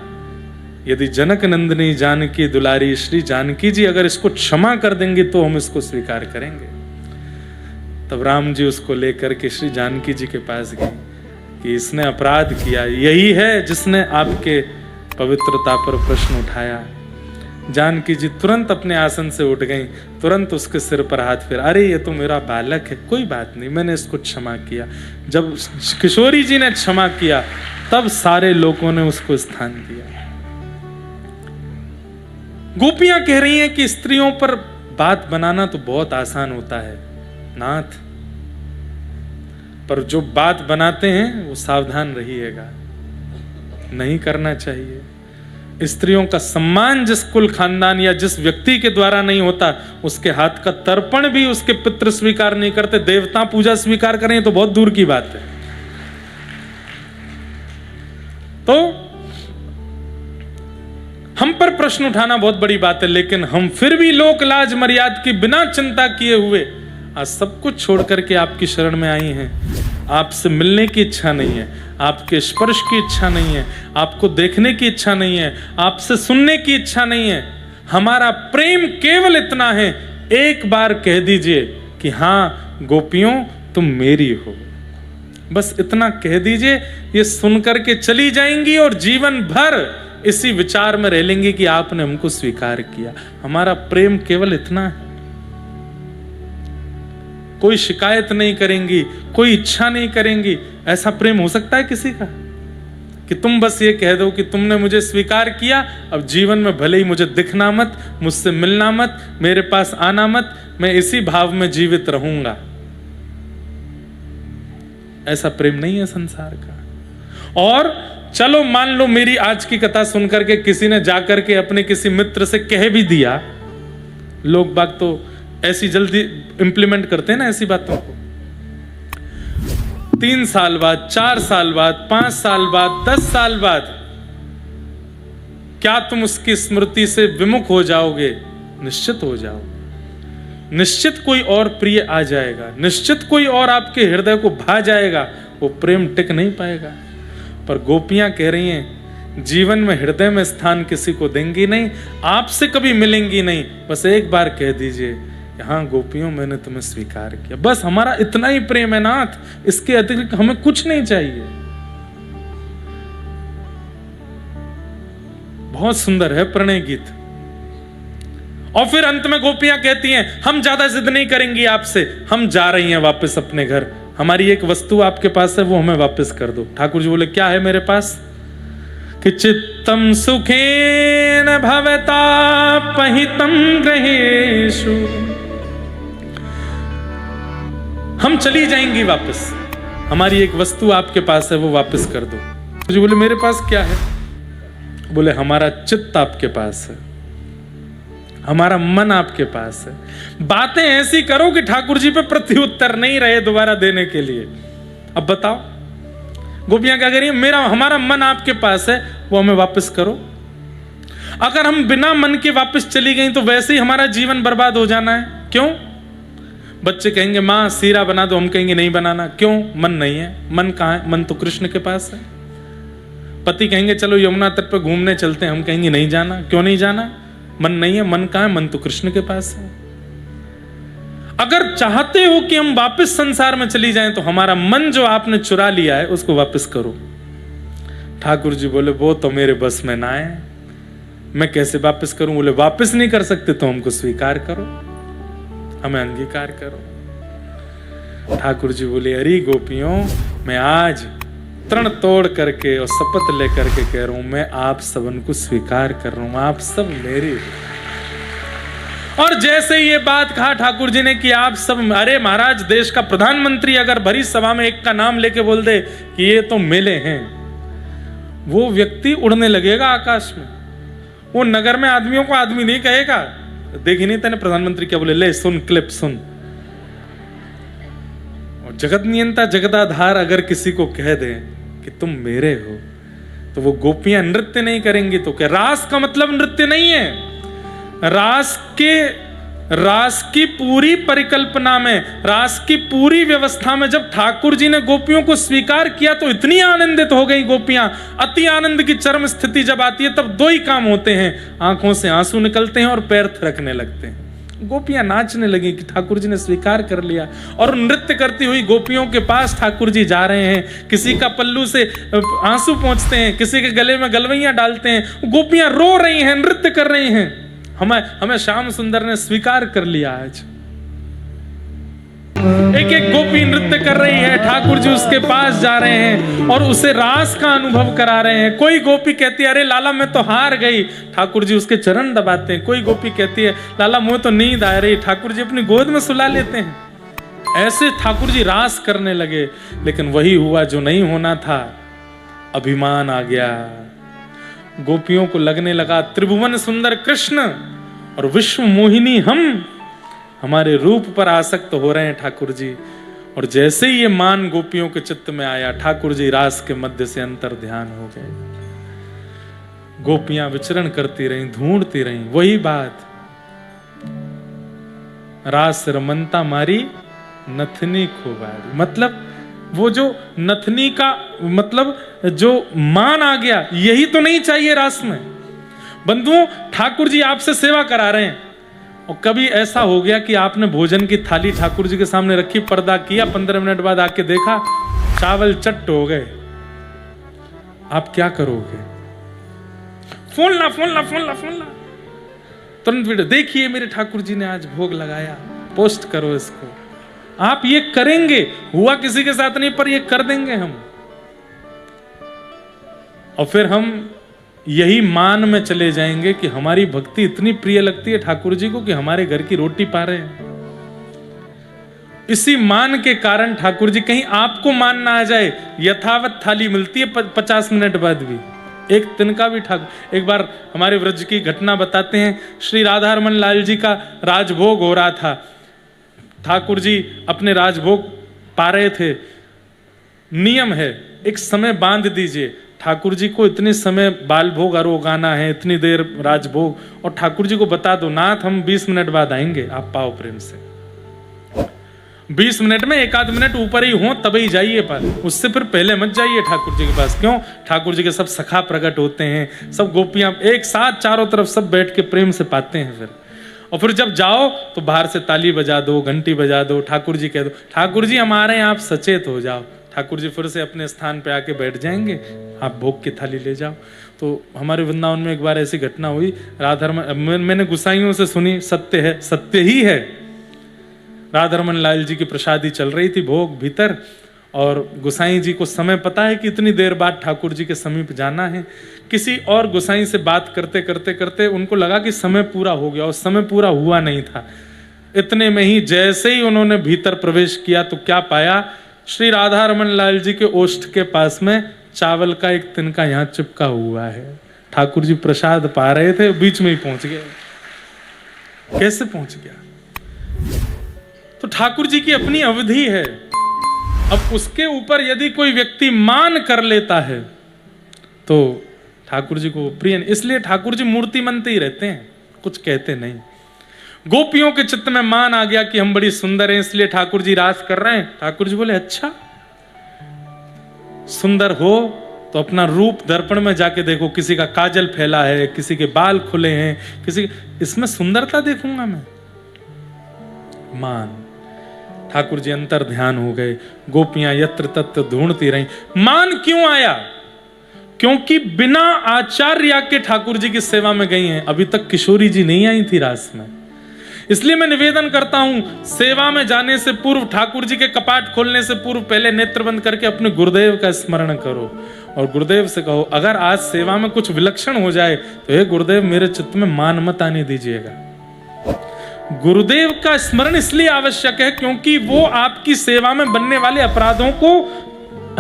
यदि जनक नंदिनी जानकी दुलारी श्री जानकी जी अगर इसको क्षमा कर देंगे तो हम इसको स्वीकार करेंगे। तब राम जी उसको लेकर के श्री जानकी जी के पास गए कि इसने अपराध किया, यही है जिसने आपके पवित्रता पर प्रश्न उठाया। जानकी जी तुरंत अपने आसन से उठ गईं, तुरंत उसके सिर पर हाथ फेर, अरे ये तो मेरा बालक है, कोई बात नहीं, मैंने इसको क्षमा किया। जब किशोरी जी ने क्षमा किया तब सारे लोगों ने उसको स्थान दिया। गोपियां कह रही हैं कि स्त्रियों पर बात बनाना तो बहुत आसान होता है नाथ, पर जो बात बनाते हैं वो सावधान रहिएगा, नहीं करना चाहिए। स्त्रियों का सम्मान जिस कुल खानदान या जिस व्यक्ति के द्वारा नहीं होता, उसके हाथ का तर्पण भी उसके पितृ स्वीकार नहीं करते, देवता पूजा स्वीकार करें तो बहुत दूर की बात है। तो हम पर प्रश्न उठाना बहुत बड़ी बात है, लेकिन हम फिर भी लोक लाज मर्यादा की बिना चिंता किए हुए आज सब कुछ छोड़ करके आपकी शरण में आई हैं। आपसे मिलने की इच्छा नहीं है, आपके स्पर्श की इच्छा नहीं है, आपको देखने की इच्छा नहीं है, आपसे सुनने की इच्छा नहीं है। हमारा प्रेम केवल इतना है, एक बार कह दीजिए कि हाँ गोपियों तुम मेरी हो, बस इतना कह दीजिए। ये सुन करके चली जाएंगी और जीवन भर इसी विचार में रह लेंगे कि आपने हमको स्वीकार किया। हमारा प्रेम केवल इतना है, कोई शिकायत नहीं करेंगी, कोई इच्छा नहीं करेंगी। ऐसा प्रेम हो सकता है किसी का कि तुम बस ये कह दो कि तुमने मुझे स्वीकार किया, अब जीवन में भले ही मुझे दिखना मत, मुझसे मिलना मत, मेरे पास आना मत, मैं इसी भाव में जीवित रहूंगा। ऐसा प्रेम नहीं है संसार का। और चलो मान लो मेरी आज की कथा सुनकर के किसी ने जाकर के अपने किसी मित्र से कह भी दिया, लोग बाग तो ऐसी जल्दी इंप्लीमेंट करते हैं ना ऐसी बातों को। 3 साल बाद, 4 साल बाद, 5 साल बाद, 10 साल बाद क्या तुम उसकी स्मृति से विमुख हो जाओगे? निश्चित हो जाओगे। निश्चित कोई और प्रिय आ जाएगा, निश्चित कोई और आपके हृदय को भा जाएगा। वो प्रेम टिक नहीं पाएगा। पर गोपियां कह रही हैं जीवन में हृदय में स्थान किसी को देंगी नहीं, आपसे कभी मिलेंगी नहीं, बस एक बार कह दीजिए हाँ गोपियों मैंने तुम्हें स्वीकार किया। बस हमारा इतना ही प्रेम है नाथ, इसके अतिरिक्त हमें कुछ नहीं चाहिए। बहुत सुंदर है प्रणय गीत। और फिर अंत में गोपियां कहती हैं हम ज्यादा जिद नहीं करेंगी आपसे, हम जा रही हैं वापस अपने घर, हमारी एक वस्तु आपके पास है वो हमें वापस कर दो। ठाकुर जी बोले क्या है मेरे पास? कि चित्तम सुखेन भवता पहितम ग्रहेषु, हम चली जाएंगी वापस, हमारी एक वस्तु आपके पास है वो वापस कर दो। जी बोले मेरे पास क्या है? बोले हमारा चित्त आपके पास है, हमारा मन आपके पास है। बातें ऐसी करो कि ठाकुर जी पे प्रत्युत्तर नहीं रहे दोबारा देने के लिए। अब बताओ गोपियां क्या कह रही है? हमारा मन आपके पास है, वो हमें वापस करो। अगर हम बिना मन के वापस चली गई तो वैसे ही हमारा जीवन बर्बाद हो जाना है। क्यों? बच्चे कहेंगे माँ सीरा बना दो, हम कहेंगे नहीं बनाना। क्यों? मन नहीं है। मन कहाँ है? मन तो कृष्ण के पास है। पति कहेंगे चलो यमुना तट पर घूमने चलते हैं, हम कहेंगे नहीं जाना। क्यों नहीं जाना? मन नहीं है। मन कहाँ है? मन तो कृष्ण के पास है। अगर चाहते हो कि हम वापस संसार में चली जाएं तो हमारा मन जो आपने चुरा लिया है उसको वापस करो। ठाकुर जी बोले वो तो मेरे बस में ना है, मैं कैसे वापस करूं? बोले वापस नहीं कर सकते तो हमको स्वीकार करो, हमें अंगीकार करो। ठाकुर जी बोले अरे गोपियों मैं आज तृण तोड़ करके और शपथ लेकर के कह रहा हूं, मैं आप सबन को स्वीकार कर रहा हूं, आप सब मेरे। और जैसे ये बात कहा ठाकुर जी ने कि आप सब, अरे महाराज देश का प्रधानमंत्री अगर भरी सभा में एक का नाम लेके बोल दे कि ये तो मिले हैं, वो व्यक्ति उड़ने लगेगा आकाश में। वो नगर में आदमियों को आदमी नहीं कहेगा। देखी नहीं तेने प्रधानमंत्री क्या बोले? ले सुन क्लिप सुन। और जगत नियंता जगदाधार अगर किसी को कह दे कि तुम मेरे हो तो वो गोपियां नृत्य नहीं करेंगी तो क्या? रास का मतलब नृत्य नहीं है। रास की पूरी परिकल्पना में, रास की पूरी व्यवस्था में जब ठाकुर जी ने गोपियों को स्वीकार किया तो इतनी आनंदित हो गई गोपियां। अति आनंद की चरम स्थिति जब आती है तब दो ही काम होते हैं, आंखों से आंसू निकलते हैं और पैर थिरकने लगते हैं। गोपियां नाचने लगी कि ठाकुर जी ने स्वीकार कर लिया, और नृत्य करती हुई गोपियों के पास ठाकुर जी जा रहे हैं। किसी का पल्लू से आंसू पहुंचते हैं, किसी के गले में गलवैयां डालते हैं, गोपियां रो रही हैं, नृत्य कर रही हैं। हमें श्याम सुंदर ने स्वीकार कर लिया। आज एक एक गोपी नृत्य कर रही है, ठाकुर जी उसके पास जा रहे हैं और उसे रास का अनुभव करा रहे हैं। कोई गोपी कहती है, अरे लाला मैं तो हार गई, ठाकुर जी उसके चरण दबाते हैं। कोई गोपी कहती है, लाला मुझे तो नींद आ रही, ठाकुर जी अपनी गोद में सुला लेते हैं। ऐसे ठाकुर जी रास करने लगे। लेकिन वही हुआ जो नहीं होना था, अभिमान आ गया। गोपियों को लगने लगा त्रिभुवन सुंदर कृष्ण और विश्व मोहिनी हमारे रूप पर आसक्त हो रहे हैं ठाकुर जी। और जैसे ही ये मान गोपियों के चित्त में आया, ठाकुर जी रास के मध्य से अंतर ध्यान हो गए। गोपियां विचरण करती रहीं, ढूंढती रहीं, वही बात, रास रमनता मारी नथनी खोबारी। मतलब वो जो नथनी का मतलब जो मान आ गया, यही तो नहीं चाहिए रास में। बंधुओं, ठाकुर जी आपसे सेवा करा रहे हैं, और कभी ऐसा हो गया कि आपने भोजन की थाली ठाकुर जी के सामने रखी, पर्दा किया, 15 मिनट बाद आके देखा चावल चट्ट हो गए, आप क्या करोगे? फोन ला तुरंत वीडियो देखिए, मेरे ठाकुर जी ने आज भोग लगाया, पोस्ट करो इसको। आप ये करेंगे, हुआ किसी के साथ नहीं, पर ये कर देंगे हम। और फिर हम यही मान में चले जाएंगे कि हमारी भक्ति इतनी प्रिय लगती है ठाकुर जी को कि हमारे घर की रोटी पा रहे हैं। इसी मान के कारण ठाकुर जी, कहीं आपको मान ना आ जाए, यथावत थाली मिलती है 50 मिनट बाद भी, एक तिनका भी ठाकुर। एक बार हमारे व्रज की घटना बताते हैं, श्री राधारमन लाल जी का राजभोग हो रहा था। ठाकुर जी अपने राजभोग पा रहे थे। नियम है, एक समय बांध दीजिए, ठाकुर जी को इतने समय बाल भोग आरोगाना है, इतनी देर राजभोग, और ठाकुर जी को बता दो, नाथ हम 20 मिनट बाद आएंगे, आप पाओ प्रेम से। 20 मिनट में एक आध मिनट ऊपर ही हो तभी जाइए, पर उससे फिर पहले मत जाइए ठाकुर जी के पास। क्यों? ठाकुर जी के सब सखा प्रकट होते हैं, सब गोपियां एक साथ चारों तरफ सब बैठ के प्रेम से पाते हैं फिर। और फिर जब जाओ तो बाहर से ताली बजा दो, घंटी बजा दो, ठाकुर जी कह दो, ठाकुर जी हमारे यहाँ आप सचेत हो जाओ। ठाकुर जी फिर से अपने स्थान पे आके बैठ जाएंगे, आप भोग की थाली ले जाओ। तो हमारे वृंदावन में एक बार ऐसी घटना हुई, राधारमन, मैंने गुसाइयों से सुनी, सत्य है, सत्य ही है। राधारमन लाल जी की प्रसादी चल रही थी भोग भीतर, और गुसाई जी को समय पता है कि इतनी देर बाद ठाकुर जी के समीप जाना है। किसी और गुसाई से बात करते करते करते उनको लगा कि समय पूरा हो गया, और समय पूरा हुआ नहीं था। इतने में ही जैसे ही उन्होंने भीतर प्रवेश किया तो क्या पाया, श्री राधारमन लाल जी के ओष्ठ के पास में चावल का एक तिनका यहाँ चिपका हुआ है। ठाकुर जी प्रसाद पा रहे थे, बीच में ही पहुंच गए। कैसे पहुंच गया? तो ठाकुर जी की अपनी अवधि है। अब उसके ऊपर यदि कोई व्यक्ति मान कर लेता है तो ठाकुर जी को प्रिय, इसलिए ठाकुर जी मूर्तिमंत ही रहते हैं, कुछ कहते नहीं। गोपियों के चित्त में मान आ गया कि हम बड़ी सुंदर हैं, इसलिए ठाकुर जी रास कर रहे हैं। ठाकुर जी बोले, अच्छा सुंदर हो तो अपना रूप दर्पण में जाके देखो, किसी का काजल फैला है, किसी के बाल खुले हैं, किसी, इसमें सुंदरता देखूंगा मैं। मान। ठाकुर जी अंतर ध्यान हो गए, गोपियां यत्र तत्र ढूंढती रहीं। मान क्यों आया? क्योंकि बिना आचार्य के ठाकुर जी की सेवा में गई हैं। अभी तक किशोरी जी नहीं आई थी रास में। इसलिए मैं निवेदन करता हूं, सेवा में जाने से पूर्व, ठाकुर जी के कपाट खोलने से पूर्व, पहले नेत्र बंद करके अपने गुरुदेव का स्मरण करो और गुरुदेव से कहो, अगर आज सेवा में कुछ विलक्षण हो जाए तो हे गुरुदेव, मेरे चित्त में मान मत आने दीजिएगा। गुरुदेव का स्मरण इसलिए आवश्यक है क्योंकि वो आपकी सेवा में बनने वाले अपराधों को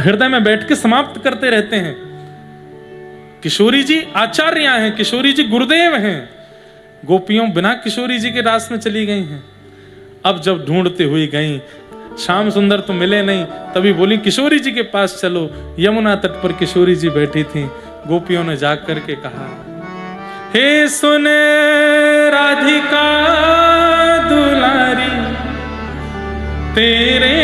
हृदय में बैठ के समाप्त करते रहते हैं। किशोरी जी आचार्य हैं, किशोरी जी गुरुदेव हैं। गोपियों बिना किशोरी जी के रास में चली गई हैं। अब जब ढूंढते हुई गई, श्याम सुंदर तो मिले नहीं, तभी बोली किशोरी जी के पास चलो। यमुना तट पर किशोरी जी बैठी थी। गोपियों ने जाग करके कहा, हे सुन राधिका दुलारी, तेरे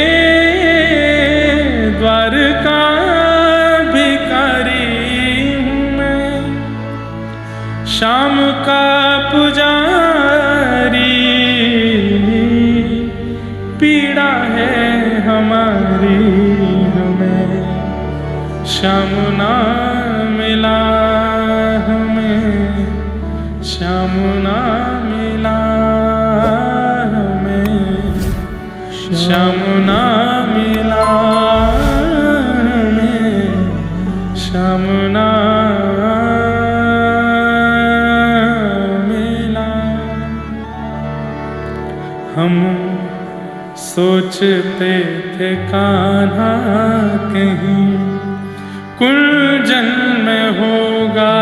द्वार का भिखारी हूं मैं, श्याम का पुजारी श्याम ना मिला हमें, श्याम ना मिला हमें, श्याम ना मिला हमें, श्याम ना मिला। हम सोचते थे कान्हा कहीं कुंजन में होगा,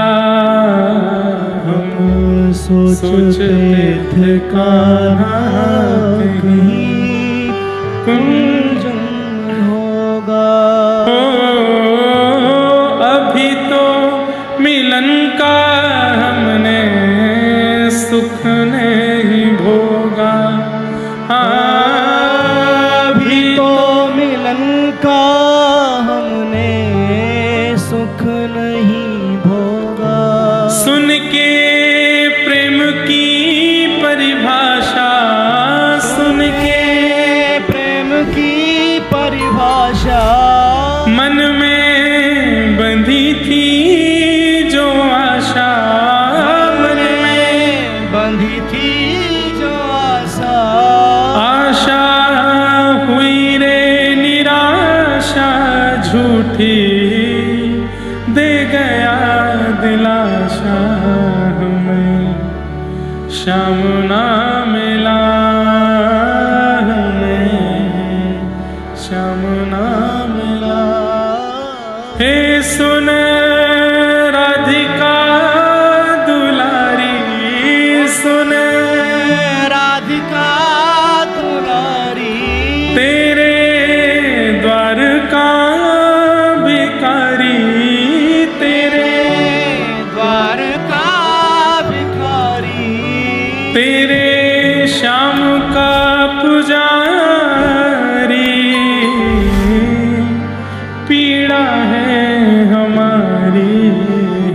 हम सोचते थे कान्हा कहीं कुंजन में होगा। अभी तो मिलन का हमने सुख नहीं भोगा, अभी तो मिलन का हमने सुख नहीं भोगा। सुन के प्रेम की परिभाषा, सुन के प्रेम की परिभाषा, मन में बंधी थी जो आशा, मन में बंधी थी जो आशा, आशा हुई रे निराशा झूठी, दे गया दिलाशा हमें, श्याम ना मिला हमें, श्याम ना मिला। हे सुन राधिका दुलारी, सुन राधिका दुलारी, तेरे द्वार का भिखारी, तेरे द्वार का भिखारी, तेरे श्याम का पुजारी, पीड़ा है हमारी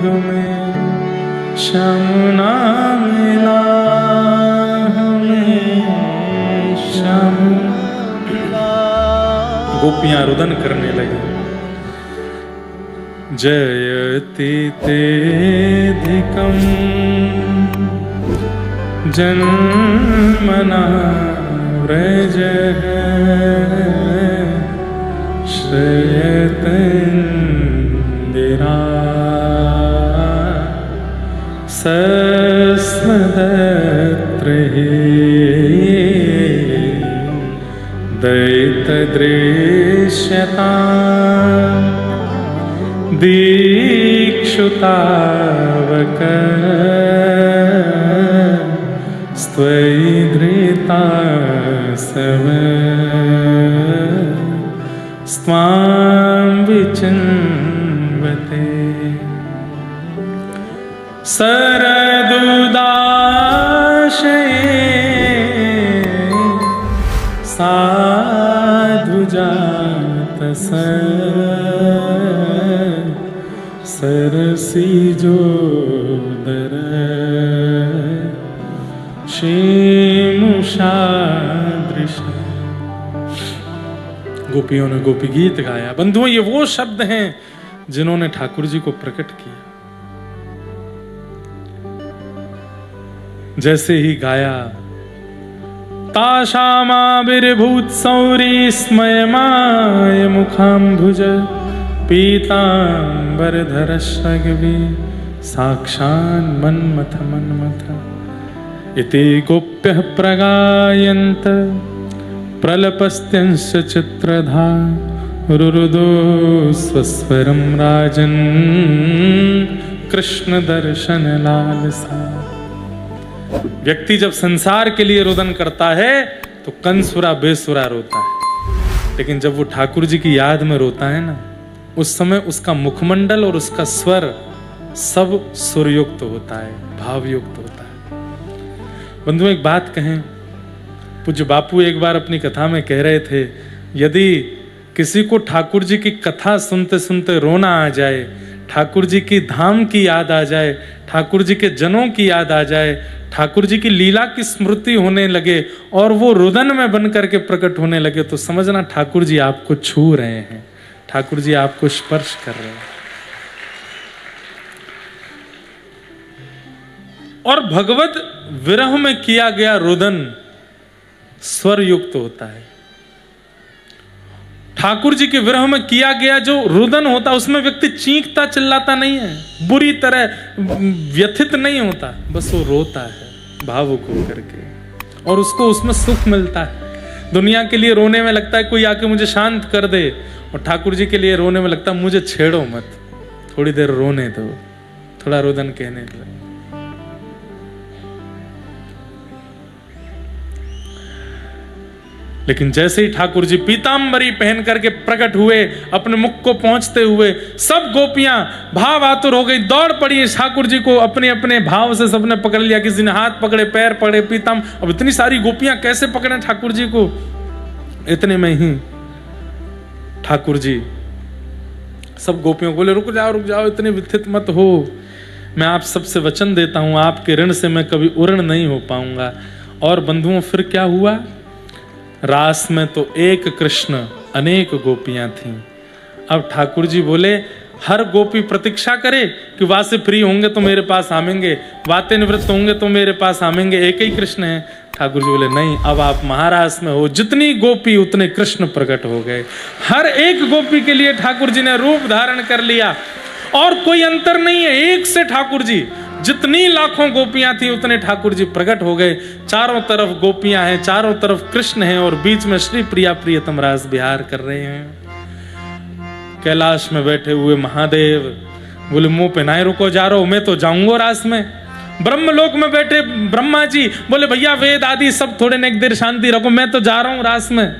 हमें, श्याम ना मिला हमें, श्याम ना मिला। गोपियां रुदन करने लगी। जयति तेधिकं जन्मना व्रजः, श्रयत इंदिरा सस्मदत्र दैतदृश्यता दीक्षुतावक स्त्वयि धृता सव स्वां विचिन्वते। सरदुदाशये साधुजातस सरसिजोदर शेमुषादृश। गोपियों ने गोपी गीत गाया। बंधुओं, ये वो शब्द हैं जिन्होंने ठाकुर जी को प्रकट किया। जैसे ही गाया, ताशामाविर्भूत सौरी स्मयमाय मुखाम्भुज पीतांबरधर श्रगवी साक्षान् मन्मथ मन्मथ इति गोप्यः प्रगायन्त प्रलपस्त्यंश चित्रधा रुरुदो स्वस्वरं राजन् कृष्ण दर्शन लालसा। व्यक्ति जब संसार के लिए रोदन करता है तो कंसुरा बेसुरा रोता है, लेकिन जब वो ठाकुर जी की याद में रोता है ना, उस समय उसका मुखमंडल और उसका स्वर सब सुरयुक्त होता है, भावयुक्त होता है। बंधुओं, एक बात कहें, पूज्य बापू एक बार अपनी कथा में कह रहे थे, यदि किसी को ठाकुर जी की कथा सुनते सुनते रोना आ जाए, ठाकुर जी की धाम की याद आ जाए, ठाकुर जी के जनों की याद आ जाए, ठाकुर जी की लीला की स्मृति होने लगे और वो रुदन में बन करके प्रकट होने लगे, तो समझना ठाकुर जी आपको छू रहे हैं, ठाकुर जी आपको स्पर्श कर रहे हैं। और भगवत विरह में किया गया रुदन स्वर युक्त होता है। ठाकुर जी के विरह में किया गया जो रुदन होता है उसमें व्यक्ति चीखता चिल्लाता नहीं है, बुरी तरह व्यथित नहीं होता, बस वो रोता है भावुक होकर के, और उसको उसमें सुख मिलता है। दुनिया के लिए रोने में लगता है कोई आके मुझे शांत कर दे, और ठाकुर जी के लिए रोने में लगता है मुझे छेड़ो मत, थोड़ी देर रोने दो, थोड़ा रुदन कहने दो। लेकिन जैसे ही ठाकुर जी पीतांबरी पहन करके प्रकट हुए, अपने मुख को पहुंचते हुए सब गोपियां भाव आतुर हो गई, दौड़ पड़ी ठाकुर जी को, अपने अपने भाव से सबने पकड़ लिया, किसी ने हाथ पकड़े, पैर पकड़े, पीताम। अब इतनी सारी गोपियां कैसे पकड़े ठाकुर जी को? इतने में ही ठाकुर जी सब गोपियों को बोले, रुक जाओ, इतने व्यथित मत हो, मैं आप सबसे वचन देता हूं, आपके ऋण से मैं कभी उऋण नहीं हो पाऊंगा। और बंधुओं फिर क्या हुआ? रास में तो एक कृष्ण अनेक गोपियां थीं। अब ठाकुर जी बोले हर गोपी प्रतीक्षा करे कि वहां से फ्री होंगे तो मेरे पास आवेंगे, वाते निवृत्त होंगे तो मेरे पास आवेंगे, एक ही कृष्ण है। ठाकुर जी बोले नहीं, अब आप महारास में हो, जितनी गोपी उतने कृष्ण प्रकट हो गए। हर एक गोपी के लिए ठाकुर जी ने रूप धारण कर लिया, और कोई अंतर नहीं है, एक से ठाकुर जी, जितनी लाखों गोपियां थी उतने ठाकुर जी प्रकट हो गए। चारों तरफ गोपियां हैं, चारों तरफ कृष्ण हैं, और बीच में श्री प्रिया प्रियतम रास विहार कर रहे हैं। कैलाश में बैठे हुए महादेव बोले मुंह पे नाय रुको, जा रहा हूं मैं तो जाऊंगा रास में। ब्रह्मलोक में बैठे ब्रह्मा जी बोले भैया वेद आदि सब थोड़े ने एक देर शांति रखो, मैं तो जा रहा हूं रास में।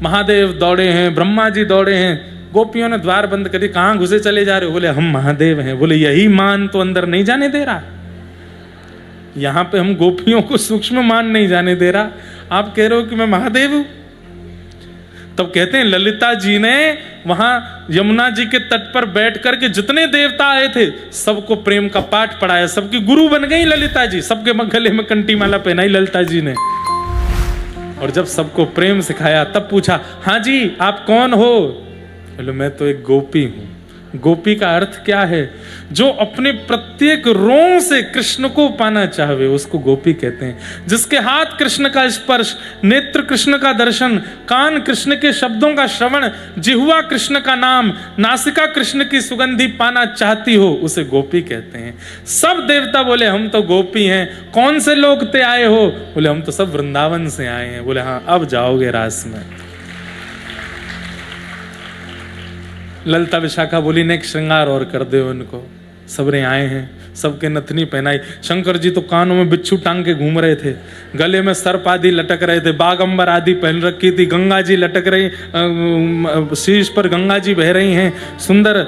महादेव दौड़े हैं, ब्रह्मा जी दौड़े हैं, गोपियों ने द्वार बंद कर दिया, कहां घुसे चले जा रहे हो? बोले हम महादेव हैं। बोले यही मान तो अंदर नहीं जाने दे रहा, यहां पे हम गोपियों को सूक्ष्म मान नहीं जाने दे रहा, आप कह रहे हो कि मैं महादेव हूं। तब कहते हैं ललिता जी ने वहां यमुना जी के तट पर बैठ करके जितने देवता आए थे सबको प्रेम का पाठ पढ़ाया, सबकी गुरु बन गई ललिता जी, सबके गले में कंठी माला पहनाई ललिता जी ने। और जब सबको प्रेम सिखाया तब पूछा हाँ जी आप कौन हो? बोले मैं तो एक गोपी हूं। गोपी का अर्थ क्या है? जो अपने प्रत्येक रों से कृष्ण को पाना चाहे उसको गोपी कहते हैं। जिसके हाथ कृष्ण का स्पर्श, नेत्र कृष्ण का दर्शन, कान कृष्ण के शब्दों का श्रवण, जिह्वा कृष्ण का नाम, नासिका कृष्ण की सुगंधी पाना चाहती हो उसे गोपी कहते हैं। सब देवता बोले हम तो गोपी हैं। कौन से लोग ते आए हो? बोले हम तो सब वृंदावन से आए हैं। बोले हाँ अब जाओगे रास में। ललिता विशाखा बोली नेक्स्ट श्रृंगार और कर दे उनको। सबरे आए हैं, सबके नथनी पहनाई। शंकर जी तो कानों में बिच्छू टांग के घूम रहे थे, गले में सर्प आदि लटक रहे थे, बागंबर आदि पहन रखी थी, गंगा जी लटक रही, शीश पर गंगा जी बह रही हैं, सुंदर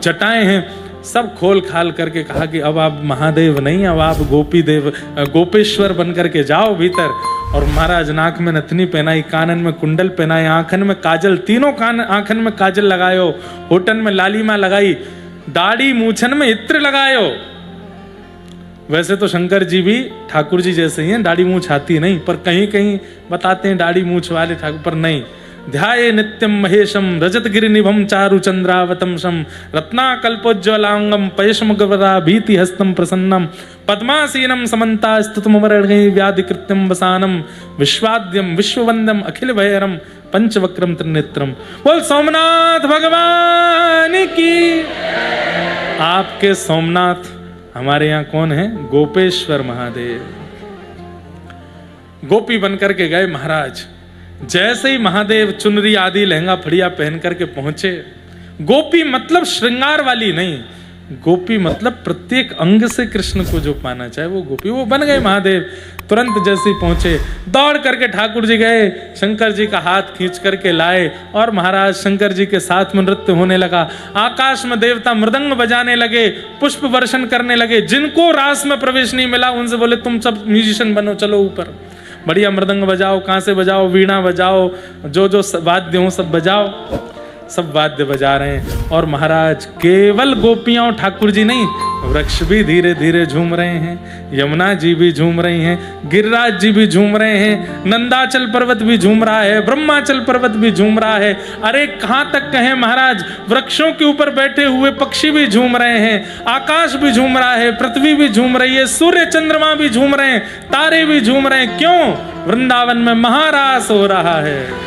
जटाएं हैं। सब खोल खाल करके कहा कि अब आप महादेव नहीं, अब आप गोपी देव गोपेश्वर बन करके जाओ भीतर। और महाराज नाक में नथनी पहनाई, कानन में कुंडल पहनाए, आंखन में काजल, तीनों कान आंखन में काजल लगायो, होठन में लालिमा लगाई, दाढ़ी मूछन में इत्र लगायो। वैसे तो शंकर जी भी ठाकुर जी जैसे ही हैं, दाढ़ी मूछ आती नहीं, पर कहीं कहीं बताते हैं दाढ़ी मूछ वाले ठाकुर, पर नहीं। ध्याये नित्यम महेशम रजत गिरिनिभम चारु चंद्रावतंसम रत्नाकल्पोज्ज्वलांगम पयशमगवरा भीति हस्तम प्रसन्नम पद्मासीनम समन्ता स्तुतमवरणै व्याधिकृत्यम वसानम विश्वाद्यम विश्ववंदम अखिल भैरम पंचवक्रम त्रिनेत्रम। बोल सोमनाथ भगवान की। आपके सोमनाथ हमारे यहाँ कौन है? गोपेश्वर महादेव। गोपी बनकर के गए महाराज। जैसे ही महादेव चुनरी आदि लहंगा फड़िया पहन करके पहुंचे, गोपी मतलब श्रृंगार वाली नहीं, गोपी मतलब प्रत्येक अंग से कृष्ण को जो पाना चाहे वो गोपी, वो बन गए महादेव। तुरंत जैसे ही पहुंचे दौड़ करके ठाकुर जी गए, शंकर जी का हाथ खींच करके लाए और महाराज शंकर जी के साथ में नृत्य होने लगा। आकाश में देवता मृदंग बजाने लगे, पुष्प वर्षण करने लगे। जिनको रास में प्रवेश नहीं मिला उनसे बोले तुम सब म्यूजिशियन बनो, चलो ऊपर, बढ़िया मृदंग बजाओ, कांसे बजाओ, वीणा बजाओ, जो जो वाद्य हो सब बजाओ। सब वाद्य बजा रहे हैं। और महाराज केवल गोपियां और ठाकुर जी नहीं, वृक्ष भी धीरे धीरे झूम रहे हैं, यमुना जी भी झूम रही हैं, गिरिराज जी भी झूम रहे हैं, नंदाचल पर्वत भी झूम रहा है, ब्रह्माचल पर्वत भी झूम रहा है। अरे कहां तक कहें महाराज, वृक्षों के ऊपर बैठे हुए पक्षी भी झूम रहे हैं, आकाश भी झूम रहा है, पृथ्वी भी झूम रही है, सूर्य चंद्रमा भी झूम रहे हैं, तारे भी झूम रहे हैं। क्यों? वृंदावन में महारास हो रहा है।